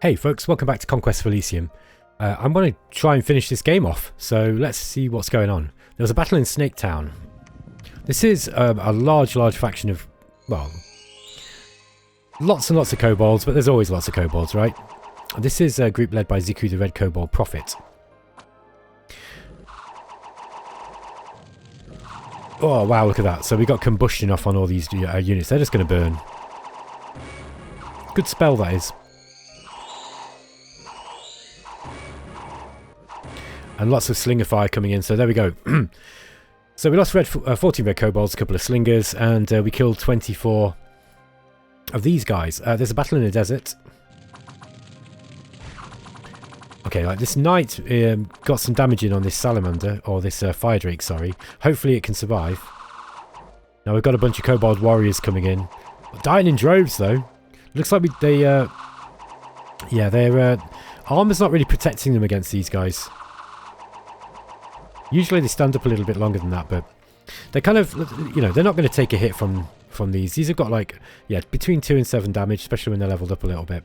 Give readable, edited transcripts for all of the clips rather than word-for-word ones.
Hey folks, welcome back to Conquest of Elysium. I'm going to try and finish this game off, so let's see what's going on. There was a battle in Snake Town. This is a large faction of, well, lots and lots of kobolds, but there's always lots of kobolds, right? This is a group led by Ziku the Red Kobold Prophet. Oh wow, look at that. So we got combustion off on all these units. They're just going to burn. Good spell, that is. And lots of slinger fire coming in, so there we go. So we lost 14 red kobolds, a couple of slingers, and we killed 24 of these guys. There's a battle in the desert. Okay, like this knight got some damage in on this salamander, or this fire drake, sorry. Hopefully it can survive. Now we've got a bunch of kobold warriors coming in. Dying in droves, though. Looks like their armor's not really protecting them against these guys. Usually they stand up a little bit longer than that, but they're kind of, you know, they're not going to take a hit from these. These have got like, yeah, between 2 and 7 damage, especially when they're leveled up a little bit.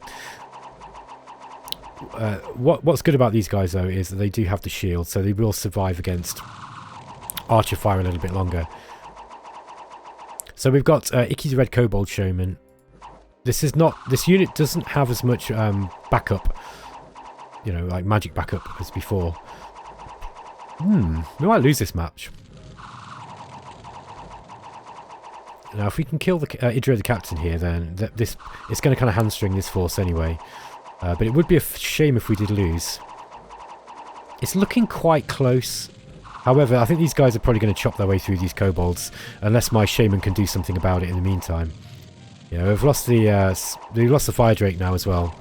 What's good about these guys, though, is that they do have the shield, so they will survive against archer fire a little bit longer. So we've got Icky's Red Kobold Showman. This unit doesn't have as much backup, you know, like magic backup as before. We might lose this match. Now, if we can kill the Idra the captain here, then it's going to kind of hamstring this force anyway. But it would be a shame if we did lose. It's looking quite close. However, I think these guys are probably going to chop their way through these kobolds, unless my shaman can do something about it in the meantime. Yeah, we've lost the fire drake now as well.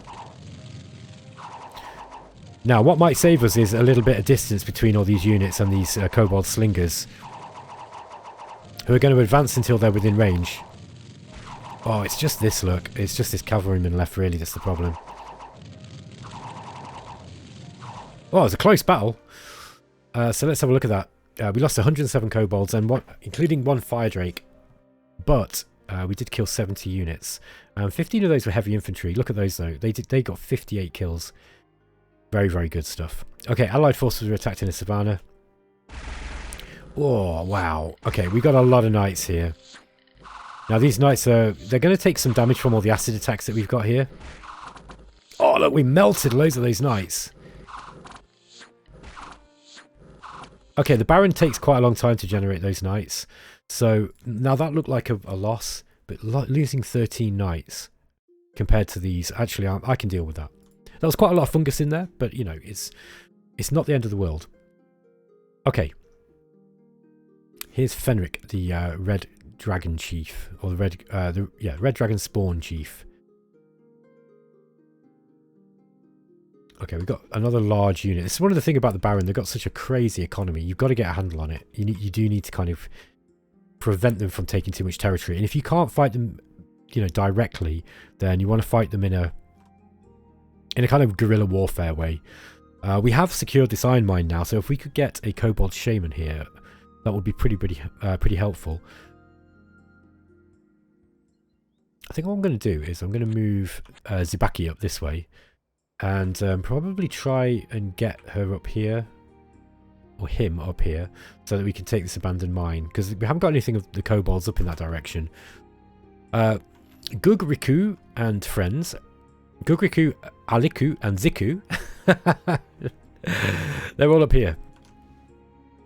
Now, what might save us is a little bit of distance between all these units and these kobold slingers, who are going to advance until they're within range. Oh, it's just this, look. It's just this cavalryman left, really, that's the problem. Oh, it was a close battle. So let's have a look at that. We lost 107 kobolds, and including 1 fire drake. But we did kill 70 units. 15 of those were heavy infantry. Look at those, though. They got 58 kills. Very, very good stuff. Okay, allied forces were attacked in the savannah. Oh, wow. Okay, we got a lot of knights here. Now, these knights they're going to take some damage from all the acid attacks that we've got here. Oh, look, we melted loads of those knights. Okay, the Baron takes quite a long time to generate those knights. So, now that looked like a loss, but losing 13 knights compared to these, actually, I can deal with that. There was quite a lot of fungus in there, but, you know, it's not the end of the world. Okay. Here's Fenric, the Red Dragon Chief, or the Red Dragon Spawn Chief. Okay, we've got another large unit. This is one of the things about the Baron. They've got such a crazy economy. You've got to get a handle on it. You do need to kind of prevent them from taking too much territory. And if you can't fight them, you know, directly, then you want to fight them in a kind of guerrilla warfare way. We have secured this iron mine now, so if we could get a kobold shaman here, that would be pretty helpful. I think what I'm going to do is I'm going to move Zibaki up this way, and probably try and get her up here, or him up here, so that we can take this abandoned mine, because we haven't got anything of the kobolds up in that direction. Gugriku and friends. Gugriku, Aliku, and Ziku. They're all up here.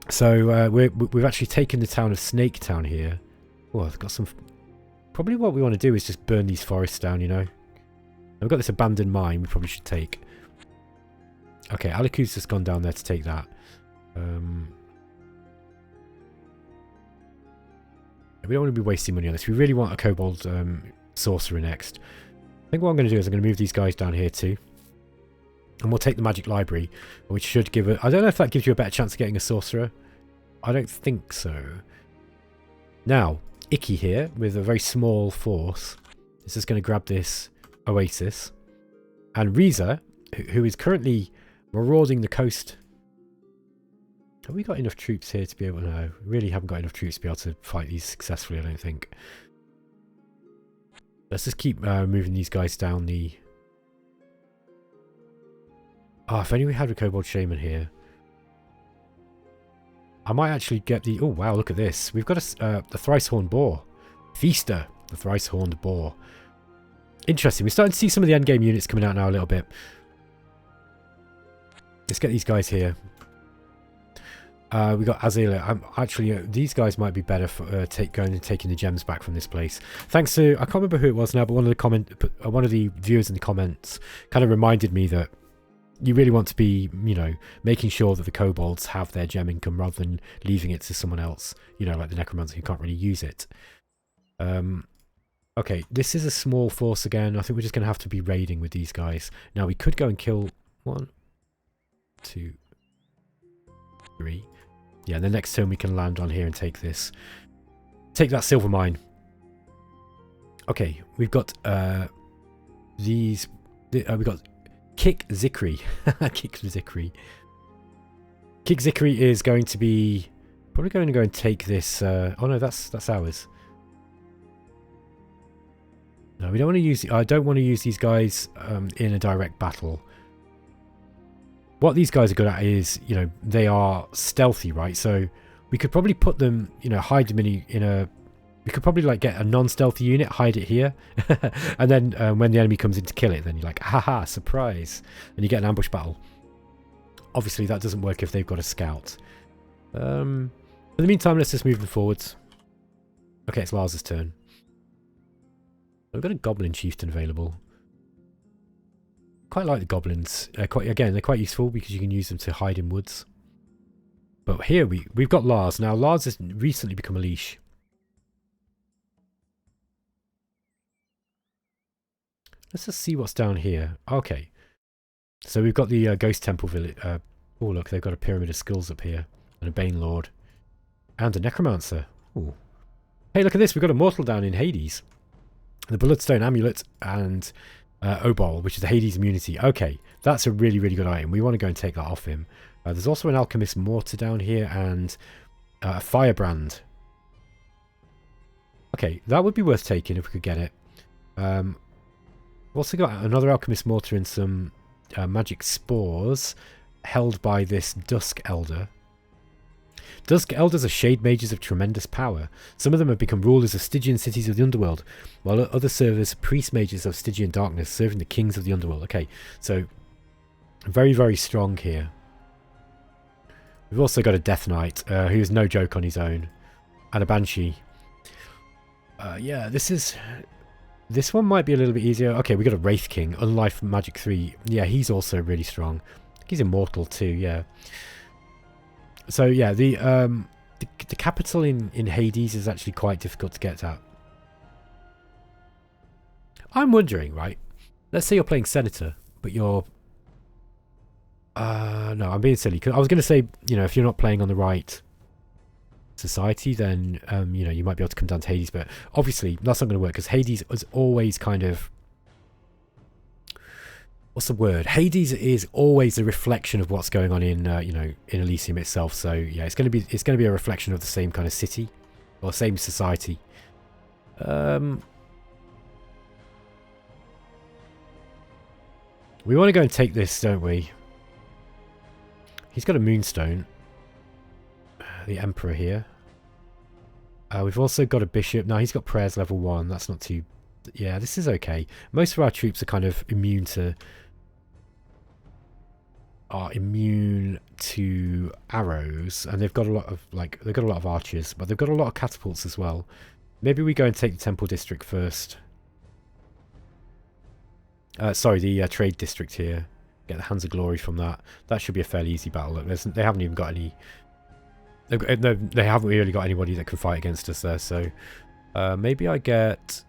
So we've actually taken the town of Snake Town here. Oh, I've got some. Probably what we want to do is just burn these forests down, you know. We've got this abandoned mine we probably should take. Okay, Aliku's just gone down there to take that. We don't want to be wasting money on this. We really want a kobold sorcerer next. I think what I'm going to do is I'm going to move these guys down here too. And we'll take the magic library, which should give it... I don't know if that gives you a better chance of getting a sorcerer. I don't think so. Now, Icky here, with a very small force, is just going to grab this oasis. And Reza, who is currently marauding the coast... Have we got enough troops here to be able to... No, we really haven't got enough troops to be able to fight these successfully, I don't think. Let's just keep moving these guys down the Oh, if only we had a kobold shaman here. I might actually get the... Oh, wow, look at this. We've got the thrice-horned boar. Feaster, the thrice-horned boar. Interesting. We're starting to see some of the endgame units coming out now a little bit. Let's get these guys here. We got Azela. Actually, these guys might be better for going and taking the gems back from this place. Thanks to... I can't remember who it was now, but one of the viewers in the comments kind of reminded me that you really want to be, you know, making sure that the kobolds have their gem income rather than leaving it to someone else, you know, like the necromancer who can't really use it. Okay, this is a small force again. I think we're just going to have to be raiding with these guys. Now, we could go and kill 1, 2, 3. Yeah, the next turn we can land on here and take this. Take that silver mine. Okay, we've got these... we've got Kick Zikri. Kick Zikri. Kick Zikri is going to be... Probably going to go and take this... oh no, that's ours. No, we don't want to use... I don't want to use these guys in a direct battle. What these guys are good at is, you know, they are stealthy, right? So we could probably put them, you know, hide them in a... We could probably like get a non-stealthy unit, hide it here, and then when the enemy comes in to kill it, then you're like, haha, surprise, and you get an ambush battle. Obviously, that doesn't work if they've got a scout. In the meantime, let's just move them forwards. Okay, it's Lars's turn. We've got a goblin chieftain available. Quite like the goblins. Again, they're quite useful because you can use them to hide in woods. But here we've got Lars. Now, Lars has recently become a leash. Let's just see what's down here. Okay. So we've got the Ghost Temple village. Oh, look, they've got a Pyramid of Skulls up here. And a Bane Lord. And a Necromancer. Ooh. Hey, look at this. We've got a Mortal down in Hades. The Bloodstone Amulet and Obol, which is the Hades immunity. Okay, that's a really, really good item. We want to go and take that off him. There's also an Alchemist Mortar down here and a Firebrand. Okay, that would be worth taking if we could get it. We've also got another Alchemist Mortar and some magic spores held by this Dusk Elder. Dusk Elders are shade mages of tremendous power. Some of them have become rulers of Stygian cities of the underworld, while others serve as priest mages of Stygian darkness, serving the kings of the underworld. Okay, so very, very strong here. We've also got a Death Knight, who is no joke on his own, and a Banshee. Yeah, this one might be a little bit easier. Okay, we got a Wraith King, Unlife Magic 3. Yeah, he's also really strong. I think he's immortal too, yeah. So yeah, the capital in Hades is actually quite difficult to get at. I'm wondering, right? Let's say you're playing Senator, but you're... no, I'm being silly. 'Cause I was going to say, you know, if you're not playing on the right society, then, you know, you might be able to come down to Hades. But obviously, that's not going to work, because Hades is always kind of... What's the word? Hades is always a reflection of what's going on in, you know, in Elysium itself. So yeah, it's going to be a reflection of the same kind of city or same society. We want to go and take this, don't we? He's got a Moonstone. The Emperor here. We've also got a Bishop. Now he's got Prayers level 1. That's not too... Yeah, this is okay. Most of our troops are kind of immune to arrows, and they've got a lot of archers, but they've got a lot of catapults as well. Maybe we go and take the Temple District first. Sorry, the Trade District here. Get the Hands of Glory from that. That should be a fairly easy battle. Look, they haven't even got any... They haven't really got anybody that can fight against us there, so... maybe I get...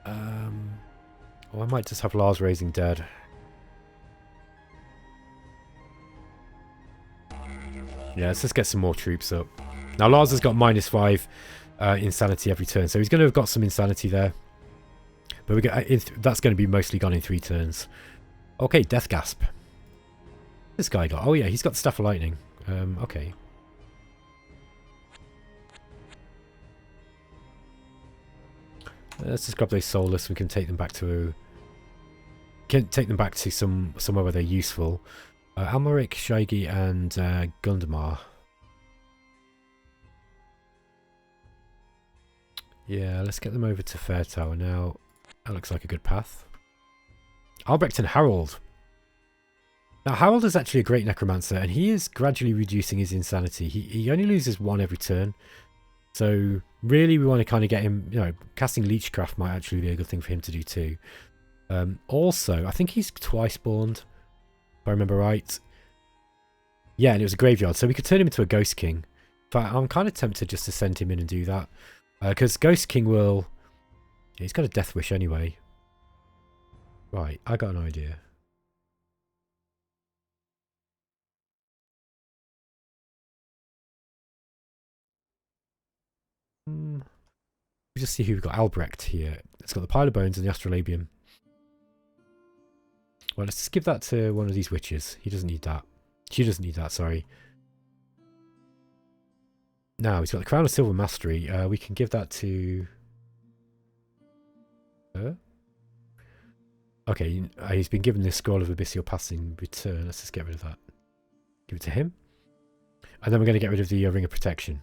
Oh, I might just have Lars Raising Dead. Yeah, let's just get some more troops up. Now, Lars has got -5 insanity every turn, so he's going to have got some insanity there. But that's going to be mostly gone in 3 turns. Okay, Death Gasp. This guy got... Oh, yeah, he's got the Staff of Lightning. Okay. Let's just grab those soulless. We can take them back to can take them back to somewhere where they're useful. Almaric, Shaigi, and Gundamar. Yeah, let's get them over to Fair Tower now. That looks like a good path. Albrecht and Harold. Now, Harold is actually a great necromancer, and he is gradually reducing his insanity. He only loses 1 every turn. So, really, we want to kind of get him, you know, casting Leechcraft might actually be a good thing for him to do too. Also, I think he's twice spawned, if I remember right. Yeah, and it was a graveyard, so we could turn him into a Ghost King. But I'm kind of tempted just to send him in and do that. Because Ghost King will... Yeah, he's got a Death Wish anyway. Right, I got an idea. Just see who we've got. Albrecht here. It's got the Pile of Bones and the Astrolabium. Well, let's just give that to one of these witches. He doesn't need that. She doesn't need that, sorry. Now, he's got the Crown of Silver Mastery. We can give that to her. Okay, he's been given the Scroll of Abyssal Passing return. Let's just get rid of that. Give it to him. And then we're going to get rid of the Ring of Protection.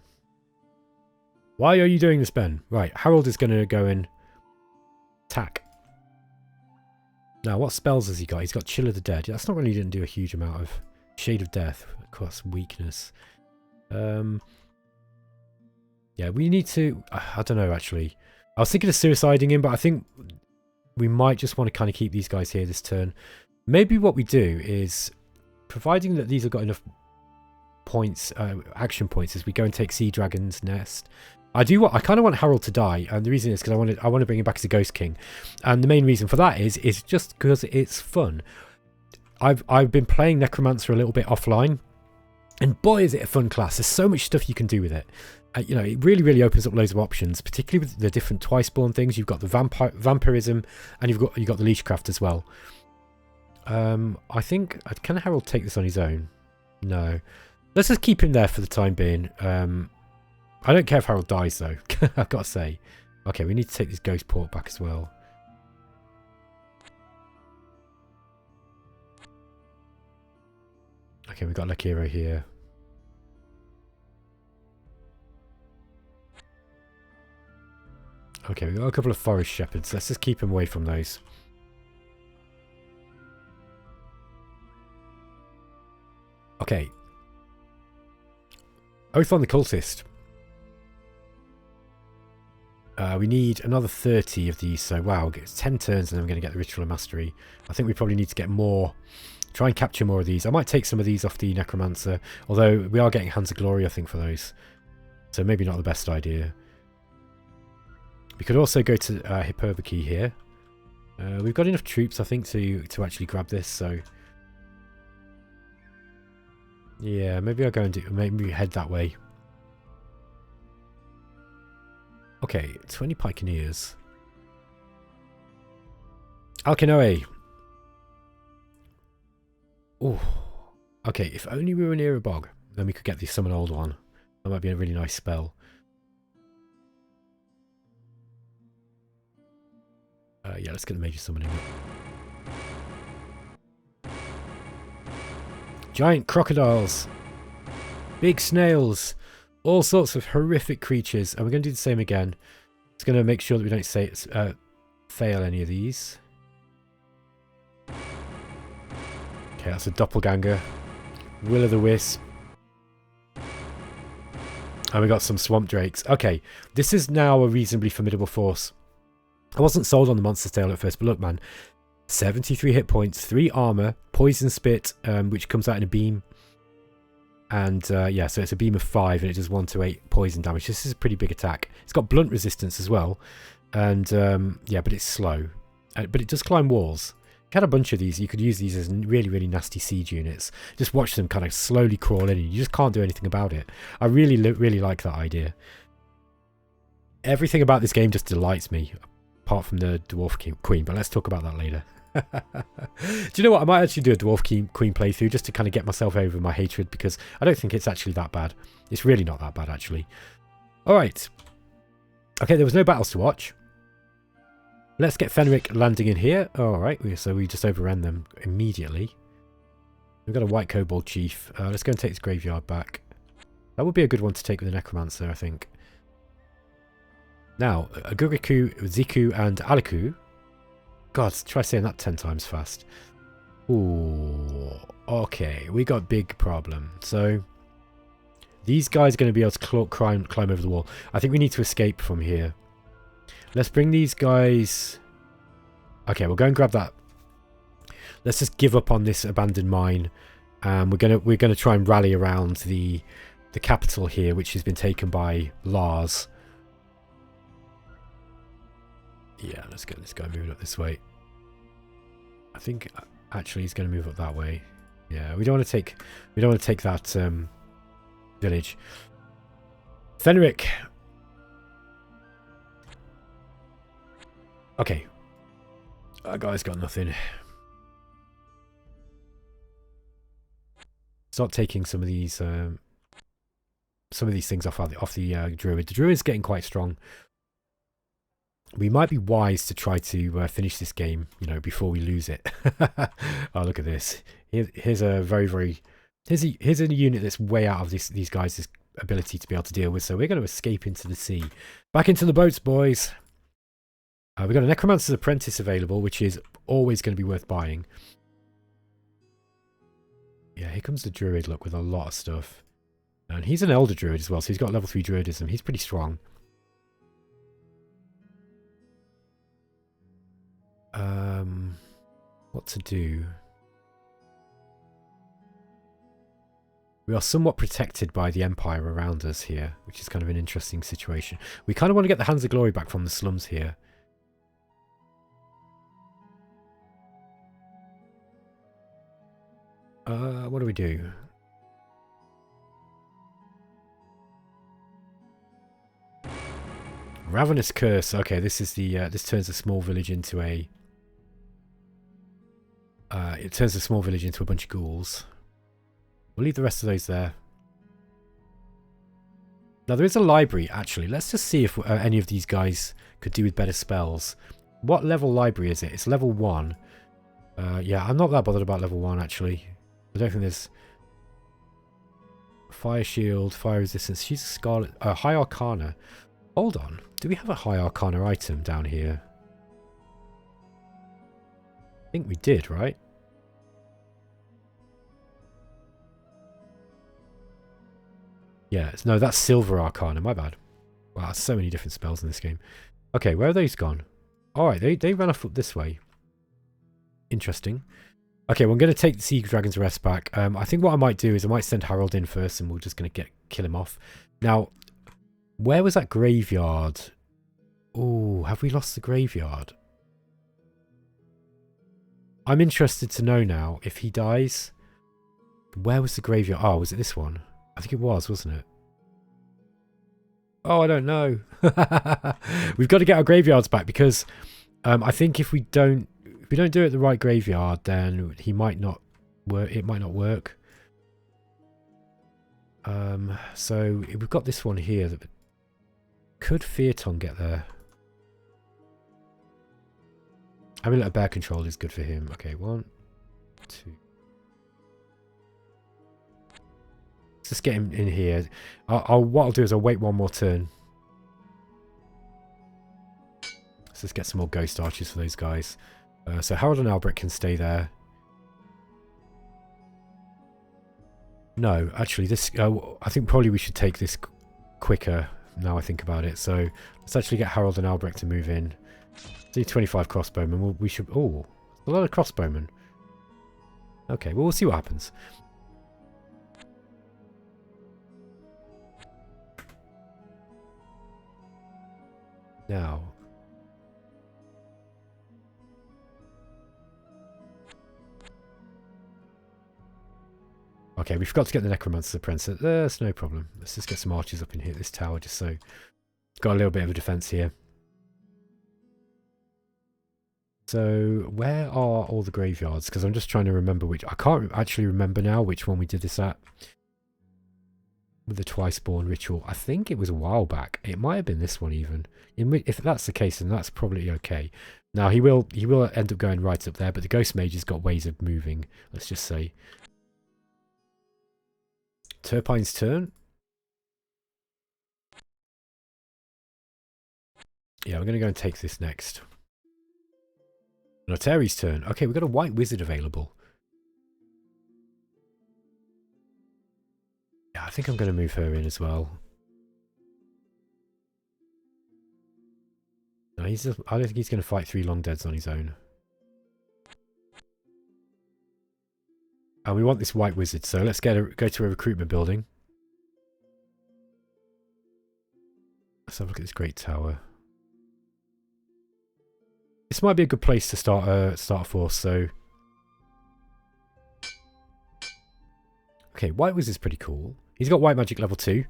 Why are you doing this, Ben? Right, Harold is going to go and attack. Now, what spells has he got? He's got Chill of the Dead. That's not really didn't do a huge amount of Shade of Death. Of course, weakness. Yeah, we need to... I don't know, actually. I was thinking of suiciding him, but I think we might just want to kind of keep these guys here this turn. Maybe what we do is, providing that these have got enough points, action points, is we go and take Sea Dragon's Nest. I kind of want Harold to die, and the reason is because I want to bring him back as a Ghost King, and the main reason for that is just because it's fun. I've been playing Necromancer a little bit offline, and boy is it a fun class. There's so much stuff you can do with it. You know, it really opens up loads of options, particularly with the different twice spawn things. You've got the vampirism, and you've got the Leechcraft as well. I think, can Harold take this on his own? No. Let's just keep him there for the time being. I don't care if Harold dies though. I've got to say. Okay, we need to take this Ghost Port back as well. Okay, we've got Lakiro here. Okay, we've got a couple of Forest Shepherds. Let's just keep him away from those. Okay. Oath on the Cultist. We need another 30 of these, so wow, it's 10 turns and then we're going to get the Ritual of Mastery. I think we probably need to get more, try and capture more of these. I might take some of these off the Necromancer, although we are getting Hands of Glory, I think, for those. So maybe not the best idea. We could also go to Hyperborea here. We've got enough troops, I think, to actually grab this, so... Yeah, maybe I'll go and maybe head that way. Okay, 20 Pikeneers. Alkinoe. Oh, okay, if only we were near a bog, then we could get the Summon Old One. That might be a really nice spell. Yeah, let's get the Major Summoning. Giant crocodiles. Big snails. All sorts of horrific creatures. And we're going to do the same again. It's going to make sure that we don't fail any of these. Okay, that's a Doppelganger. Will-o'-the-Wisp. And we got some Swamp Drakes. Okay, this is now a reasonably formidable force. I wasn't sold on the Monster's Tale at first, but look, man. 73 hit points, 3 armor, Poison Spit, which comes out in a beam. And yeah, so it's a beam of 5 and it does 1 to 8 poison damage. This is a pretty big attack. It's got blunt resistance as well. And yeah, but it's slow. But it does climb walls. If you had a bunch of these, you could use these as really nasty siege units. Just watch them kind of slowly crawl in and you just can't do anything about it. I really like that idea. Everything about this game just delights me. Apart from the Dwarf Queen, but let's talk about that later. Do you know what? I might actually do a Dwarf Queen playthrough just to kind of get myself over my hatred, because I don't think it's actually that bad. It's really not that bad, actually. Alright. Okay, there was no battles to watch. Let's get Fenric landing in here. Alright, so we just overran them immediately. We've got a white kobold chief. Let's go and take this graveyard back. That would be a good one to take with the necromancer, I think. Now, Aguriku, Ziku, and Aliku. God, try saying that 10 times fast. Ooh, okay, we got big problem. So, these guys are going to be able to climb over the wall. I think we need to escape from here. Let's bring these guys... Okay, we'll go and grab that. Let's just give up on this abandoned mine. We're gonna try and rally around the capital here, which has been taken by Lars. Yeah, let's get this guy moving up this way. I think actually he's going to move up that way. Yeah, we don't want to take that village. Fenric. Okay. That guy's got nothing. Start taking some of these things off the druid. The druid's getting quite strong. We might be wise to try to finish this game, you know, before we lose it. Oh, look at this. Here's a here's a unit that's way out of these guys' ability to be able to deal with. So we're going to escape into the sea. Back into the boats, boys. We've got a Necromancer's Apprentice available, which is always going to be worth buying. Yeah, here comes the Druid, look, with a lot of stuff. And he's an Elder Druid as well, so he's got level 3 Druidism. He's pretty strong. What to do? We are somewhat protected by the Empire around us here, which is kind of an interesting situation. We kind of want to get the Hands of Glory back from the slums here. What do we do? Ravenous Curse. Okay, this is the this turns a small village into a it turns a small village into a bunch of ghouls. We'll leave the rest of those there. Now there is a library actually. Let's just see if any of these guys could do with better spells. What level library is it? It's level 1. Yeah, I'm not that bothered about level 1 actually. I don't think there's Fire Shield, Fire Resistance. She's a Scarlet. High Arcana. Hold on. Do we have a High Arcana item down here? I think we did, right? Yeah, no, that's Silver Arcana. My bad. Wow, so many different spells in this game. Okay, where are those gone? Alright, they ran off up this way. Interesting. Okay, well, I'm going to take the Sea Dragon's Rest back. I think what I might do is I might send Harold in first and we're just going to kill him off. Now, where was that graveyard? Oh, have we lost the graveyard? I'm interested to know now, if he dies, where was the graveyard? Oh, was it this one? I think it was, wasn't it? Oh, I don't know. We've got to get our graveyards back because I think if we don't do it at the right graveyard, then he might not work. It might not work. So we've got this one here. Could Phaeton get there? Having a bear control is good for him. Okay, 1, 2. Let's just get him in here. What I'll do is I'll wait one more turn. Let's just get some more ghost archers for those guys. So Harold and Albrecht can stay there. No, actually, this. I think probably we should take this quicker. Now I think about it. So let's actually get Harold and Albrecht to move in. Do 25 crossbowmen. We should. Oh, a lot of crossbowmen. Okay, well, we'll see what happens. Now. Okay, we forgot to get the Necromancer's Apprentice. That's no problem. Let's just get some archers up in here, this tower, just so it's got a little bit of a defense here. So, where are all the graveyards? Because I'm just trying to remember which... I can't actually remember now which one we did this at. with the twice born ritual. I think it was a while back. It might have been this one even. If that's the case, then that's probably okay. Now he will end up going right up there, but the ghost mage has got ways of moving. Let's just say. Turpine's turn. Yeah, we're going to go and take this next. Notari's turn. Okay, we've got a white wizard available. Yeah, I think I'm going to move her in as well. No, I don't think he's going to fight 3 long deads on his own. And we want this white wizard, so let's go to a recruitment building. Let's have a look at this great tower. This might be a good place to start a force, so... Okay, white wizard's pretty cool. He's got white magic level 2.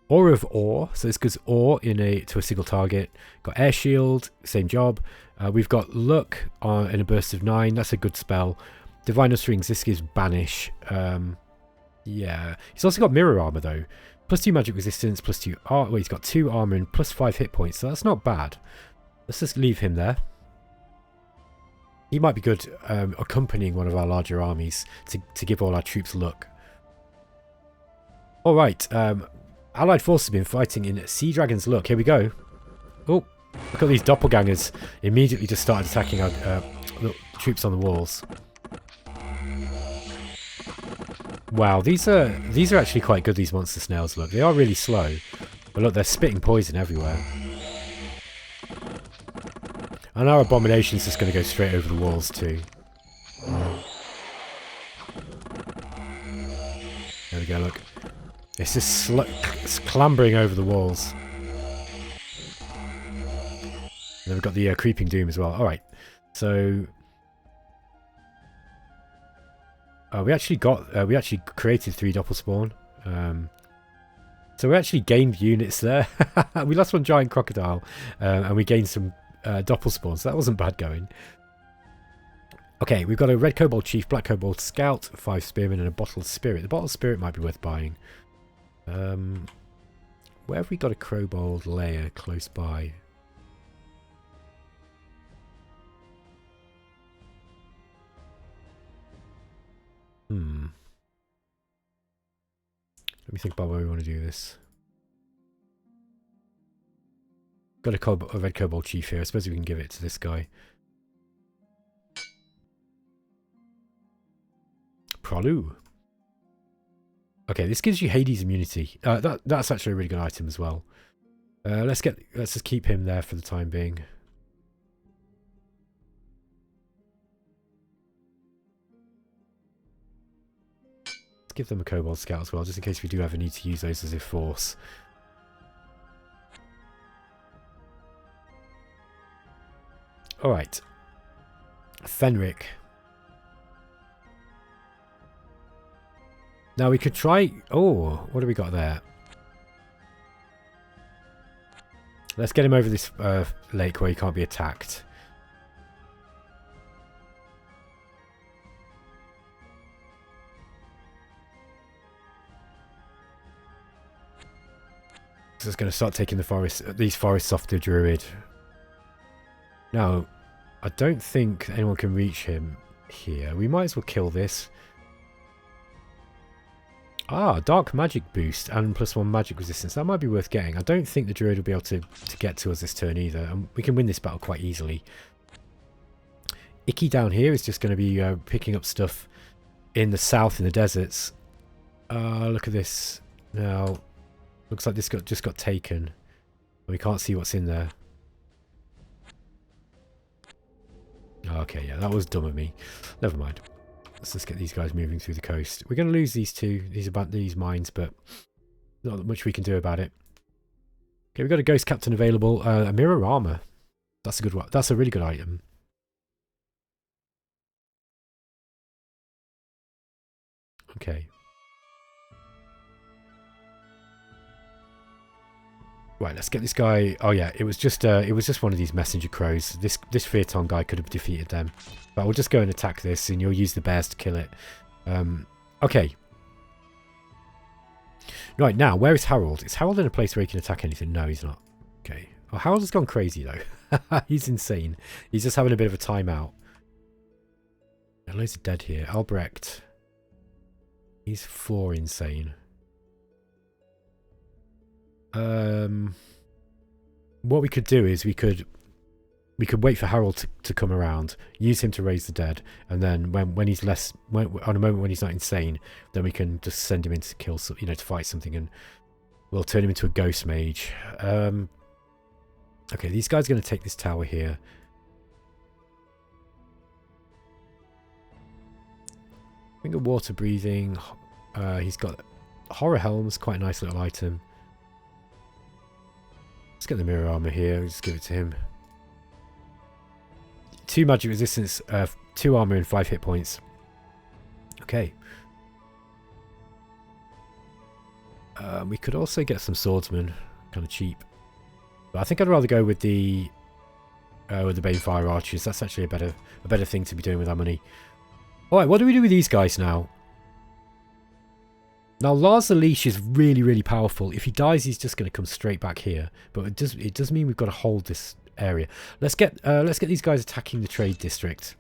Aura of Awe, so this gives Awe to a single target. Got Air Shield, same job. We've got Luck in a burst of 9, that's a good spell. Divine Utterings, this gives Banish. Yeah, he's also got Mirror Armor though. Plus 2 magic resistance, plus 2... well, he's got 2 armor and plus 5 hit points, so that's not bad. Let's just leave him there. He might be good accompanying one of our larger armies to give all our troops luck. Alright, Allied forces have been fighting in Sea Dragon's Luck. Here we go. Oh, look at these doppelgangers. Immediately just started attacking our troops on the walls. Wow, these are actually quite good, these monster snails. Look, they are really slow. But look, they're spitting poison everywhere. And our abomination's just going to go straight over the walls too. There we go, look. It's just clambering over the walls. And then we've got the creeping doom as well. Alright, so... we actually created 3 doppelspawn. So we actually gained units there. We lost 1 giant crocodile, and we gained some doppelspawn, so that wasn't bad going. Okay, we've got a red kobold chief, black kobold scout, 5 spearmen, and a bottled spirit. The bottled spirit might be worth buying. Where have we got a kobold lair close by? Let me think about where we want to do this. Got a red kobold chief here. I suppose we can give it to this guy. Pralu. Okay, this gives you Hades immunity. That's actually a really good item as well. Let's just keep him there for the time being. Let's give them a kobold scout as well, just in case we do ever need to use those as a force. Alright. Fenric. Now we could try... Oh, what do we got there? Let's get him over this lake where he can't be attacked. So it's going to start taking these forests off the druid. Now, I don't think anyone can reach him here. We might as well kill this. Ah, dark magic boost and +1 magic resistance. That might be worth getting. I don't think the druid will be able to get to us this turn either. And we can win this battle quite easily. Icky down here is just going to be picking up stuff in the south in the deserts. Look at this. Now, looks like this just got taken. We can't see what's in there. Okay, yeah, that was dumb of me. Never mind. Let's just get these guys moving through the coast. We're going to lose these these mines, but not much we can do about it. Okay, we've got a ghost captain available. A mirror armor. That's a good one. That's a really good item. Okay. Right, let's get this guy. Oh yeah, it was just one of these messenger crows. This Phaeton guy could have defeated them. But we'll just go and attack this, and you'll use the bears to kill it. Okay. Right, now, where is Harold? Is Harold in a place where he can attack anything? No, he's not. Okay. Oh, Harold has gone crazy, though. He's insane. He's just having a bit of a timeout. There are loads of dead here. Albrecht. He's 4 insane. What we could do is we could wait for Harold to come around, use him to raise the dead, and then when he's less, on a moment when he's not insane, then we can just send him in to kill, you know, to fight something, and we'll turn him into a ghost mage. Okay, these guys are going to take this tower here. Finger water breathing. He's got horror helms, quite a nice little item. Let's get the mirror armor here. Just give it to him. 2 magic resistance, 2 armor and 5 hit points. Okay. We could also get some swordsmen, kind of cheap. But I think I'd rather go with the Banefire archers. That's actually a better thing to be doing with our money. All right, what do we do with these guys now? Now, Lars the Leash is really, really powerful. If he dies, he's just going to come straight back here. But it does mean we've got to hold this area. Let's get these guys attacking the trade district.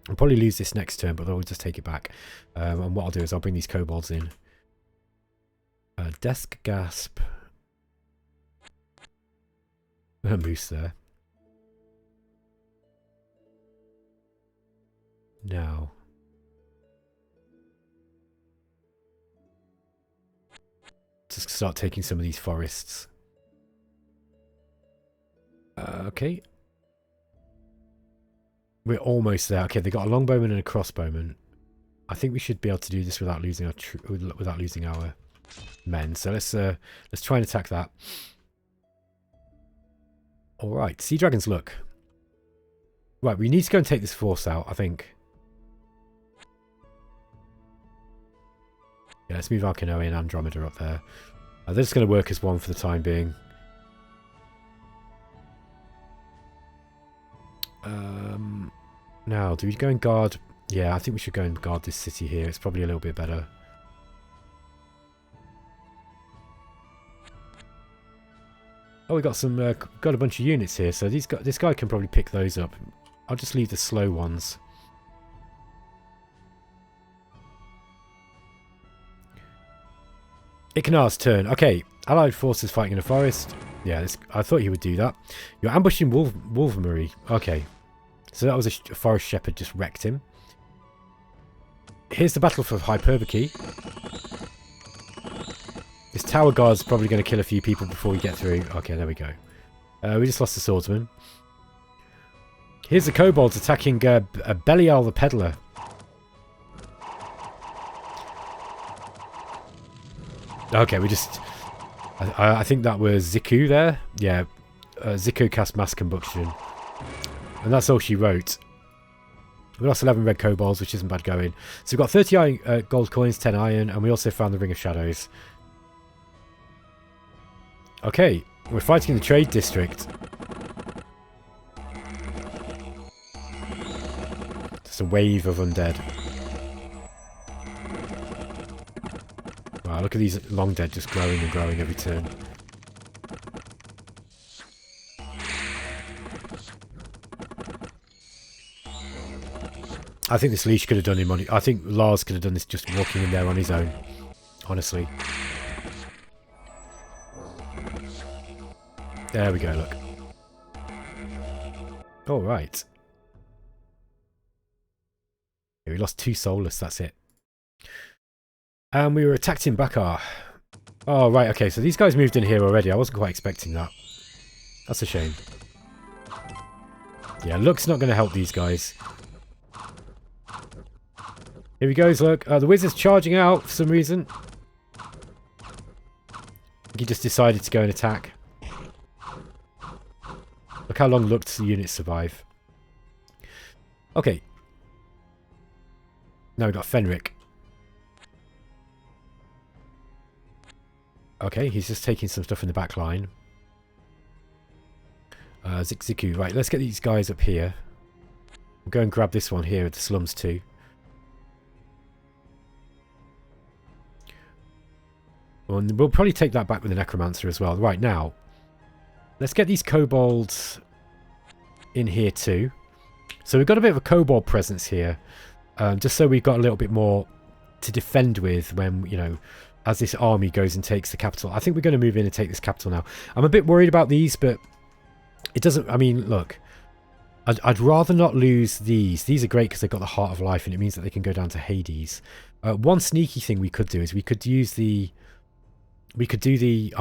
I'll probably lose this next turn, but we'll just take it back. And what I'll do is I'll bring these kobolds in. Desk gasp. Moose there. Now. Just start taking some of these forests. Okay. We're almost there. Okay, they got a longbowman and a crossbowman. I think we should be able to do this without losing our men. So let's try and attack that. All right, sea dragons. Look. Right, we need to go and take this force out, I think. Yeah, let's move Arkanoe and Andromeda up there. They're just going to work as one for the time being. Now, do we go and guard? Yeah, I think we should go and guard this city here. It's probably a little bit better. Oh, we got got a bunch of units here, so this guy can probably pick those up. I'll just leave the slow ones. Icanar's turn. Okay, allied forces fighting in a forest. Yeah, I thought he would do that. You're ambushing Wolverine. Okay, so that was a forest shepherd just wrecked him. Here's the battle for Hyperborea. This tower guard's probably going to kill a few people before we get through. Okay, there we go. We just lost the swordsman. Here's the kobolds attacking Belial the peddler. Okay, we just... I think that was Ziku there. Yeah, Ziku cast mass combustion. And that's all she wrote. We lost 11 red kobolds, which isn't bad going. So we've got 30 gold coins, 10 iron, and we also found the Ring of Shadows. Okay, we're fighting in the trade district. Just a wave of undead. Wow, look at these long dead just growing and growing every turn. I think this leash could have done him on... I think Lars could have done this just walking in there on his own. Honestly. There we go, look. Alright. We lost 2 soulless, that's it. And we were attacked in Bakar. Oh, right, okay, so these guys moved in here already. I wasn't quite expecting that. That's a shame. Yeah, luck's not going to help these guys. Here he goes, look. The wizard's charging out for some reason. He just decided to go and attack. Look how long Luck's units survive. Okay. Now we've got Fenric. Okay, he's just taking some stuff in the back line. Ziku. Right, let's get these guys up here. We'll go and grab this one here at the slums too. And we'll probably take that back with the necromancer as well. Right, now, let's get these kobolds in here too. So we've got a bit of a kobold presence here. Just so we've got a little bit more to defend with when, you know, as this army goes and takes the capital. I think we're going to move in and take this capital now. I'm a bit worried about these, but it doesn't... I mean, look, I'd rather not lose these. These are great because they've got the Heart of Life, and it means that they can go down to Hades. One sneaky thing we could do is we could use the... We could do the...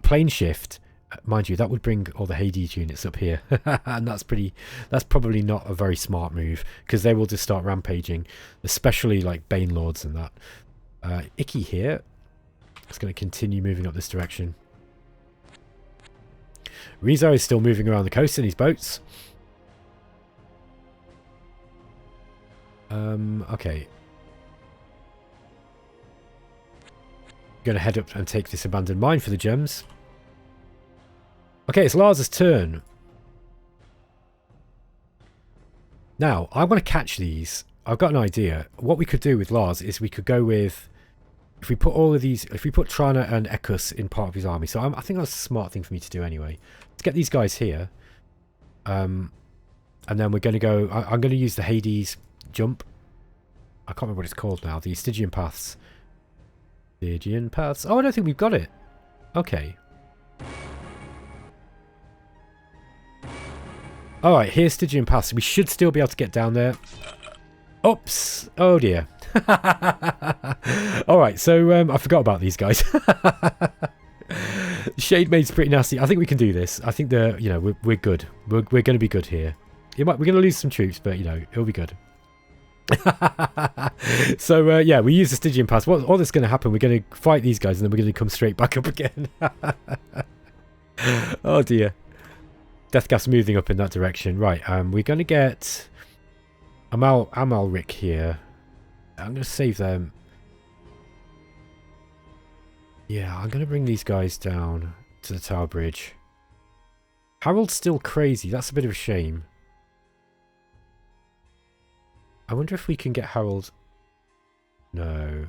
plane shift. Mind you, that would bring all the Hades units up here. And that's probably not a very smart move, because they will just start rampaging, especially like Bane Lords and that. Icky here. It's going to continue moving up this direction. Rizzo is still moving around the coast in his boats. Okay. Going to head up and take this abandoned mine for the gems. Okay, it's Lars's turn. Now, I want to catch these. I've got an idea. What we could do with Lars is we could go with... If we put all of these... If we put Trana and Ekus in part of his army. So I think that's a smart thing for me to do anyway. Let's get these guys here. And then we're going to go... I'm going to use the Hades jump. I can't remember what it's called now. The Stygian paths. Stygian paths. Oh, I don't think we've got it. Okay. Alright, here's Stygian Pass. We should still be able to get down there. Oops. Oh dear. Alright, so I forgot about these guys. Shade Maid's pretty nasty. I think we can do this. I think we're good. We're going to be good here. We're going to lose some troops, but it'll be good. So yeah, we use the Stygian Pass. All that's going to happen, we're going to fight these guys and then we're going to come straight back up again. Oh dear. Deathgas's moving up in that direction. Right, we're going to get Amalric here. I'm going to save them. Yeah, I'm going to bring these guys down to the Tower Bridge. Harold's still crazy. That's a bit of a shame. I wonder if we can get Harold... No.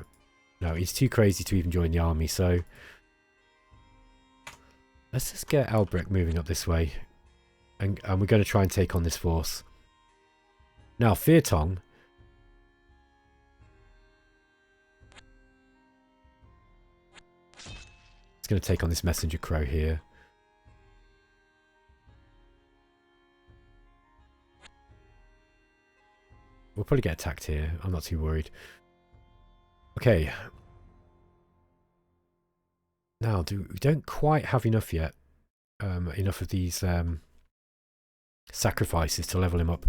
No, he's too crazy to even join the army, so... Let's just get Albrecht moving up this way. And we're going to try and take on this force. Now, Feartong. It's going to take on this messenger crow here. We'll probably get attacked here. I'm not too worried. Okay. Now, we don't quite have enough yet. Enough of these... sacrifices to level him up,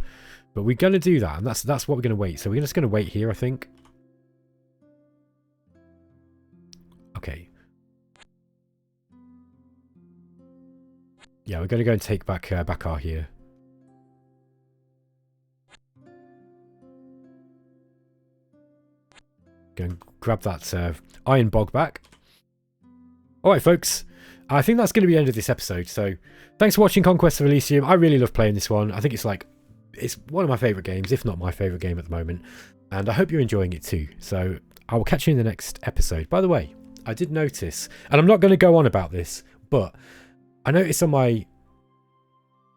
but we're going to do that, and that's what we're going to wait. So we're just going to wait here, I think. Okay. Yeah, we're going to go and take back Bakar here. Go and grab that Iron Bog back. All right, folks. I think that's going to be the end of this episode. So, thanks for watching Conquest of Elysium. I really love playing this one. I think it's one of my favourite games, if not my favourite game at the moment. And I hope you're enjoying it too. So, I will catch you in the next episode. By the way, I did notice, and I'm not going to go on about this, but I noticed on my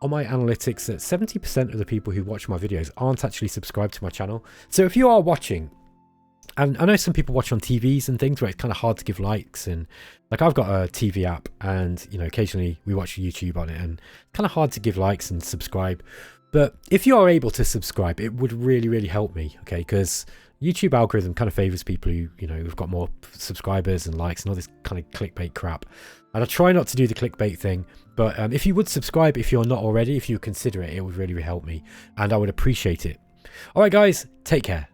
analytics that 70% of the people who watch my videos aren't actually subscribed to my channel. So, if you are watching... And I know some people watch on TVs and things where it's kind of hard to give likes, and like I've got a TV app, and occasionally we watch YouTube on it, and it's kind of hard to give likes and subscribe. But if you are able to subscribe, it would really, really help me, okay? Because YouTube algorithm kind of favors people who who've got more subscribers and likes and all this kind of clickbait crap. And I try not to do the clickbait thing, but if you would subscribe, if you're not already, if you consider it, it would really, really help me, and I would appreciate it. All right, guys, take care.